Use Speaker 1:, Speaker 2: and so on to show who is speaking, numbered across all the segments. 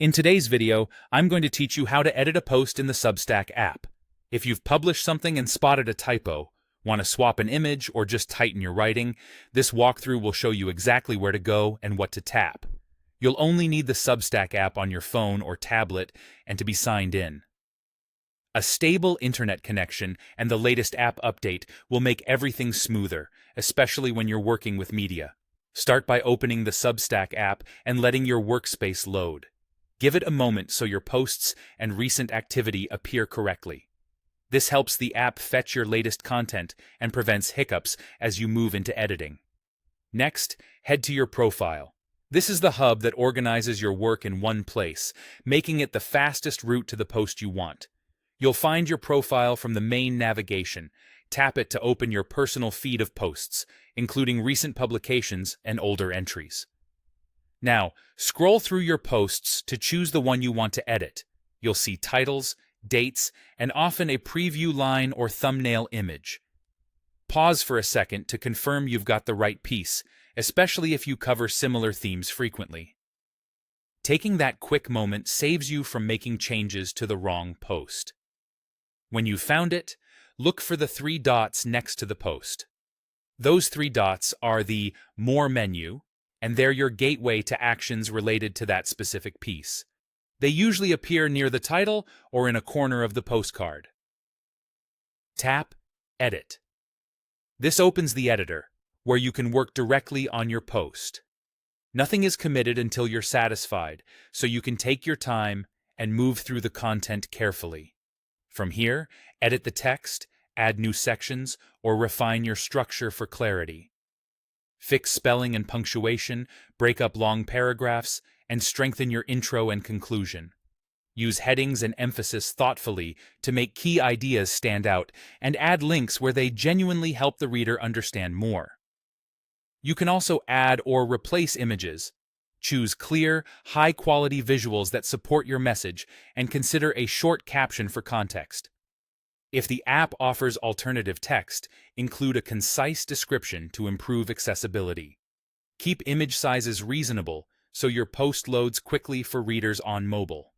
Speaker 1: In today's video, I'm going to teach you how to edit a post in the Substack app. If you've published something and spotted a typo, want to swap an image, or just tighten your writing, this walkthrough will show you exactly where to go and what to tap. You'll only need the Substack app on your phone or tablet and to be signed in. A stable internet connection and the latest app update will make everything smoother, especially when you're working with media. Start by opening the Substack app and letting your workspace load. Give it a moment so your posts and recent activity appear correctly. This helps the app fetch your latest content and prevents hiccups as you move into editing. Next, head to your profile. This is the hub that organizes your work in one place, making it the fastest route to the post you want. You'll find your profile from the main navigation. Tap it to open your personal feed of posts, including recent publications and older entries. Now, scroll through your posts to choose the one you want to edit. You'll see titles, dates, and often a preview line or thumbnail image. Pause for a second to confirm you've got the right piece, especially if you cover similar themes frequently. Taking that quick moment saves you from making changes to the wrong post. When you've found it, look for the 3 dots next to the post. Those 3 dots are the More menu, and they're your gateway to actions related to that specific piece. They usually appear near the title or in a corner of the postcard. Tap Edit. This opens the editor, where you can work directly on your post. Nothing is committed until you're satisfied, so you can take your time and move through the content carefully. From here, edit the text, add new sections, or refine your structure for clarity. Fix spelling and punctuation, break up long paragraphs, and strengthen your intro and conclusion. Use headings and emphasis thoughtfully to make key ideas stand out, and add links where they genuinely help the reader understand more. You can also add or replace images. Choose clear, high-quality visuals that support your message, and consider a short caption for context. If the app offers alternative text, include a concise description to improve accessibility. Keep image sizes reasonable so your post loads quickly for readers on mobile.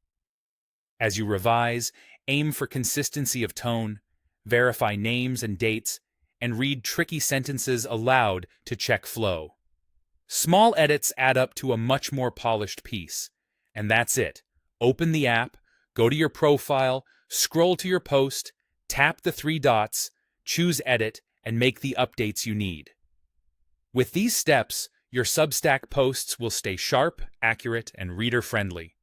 Speaker 1: As you revise, aim for consistency of tone, verify names and dates, and read tricky sentences aloud to check flow. Small edits add up to a much more polished piece. And that's it. Open the app, go to your profile, scroll to your post, tap the 3 dots, choose Edit, and make the updates you need. With these steps, your Substack posts will stay sharp, accurate, and reader-friendly.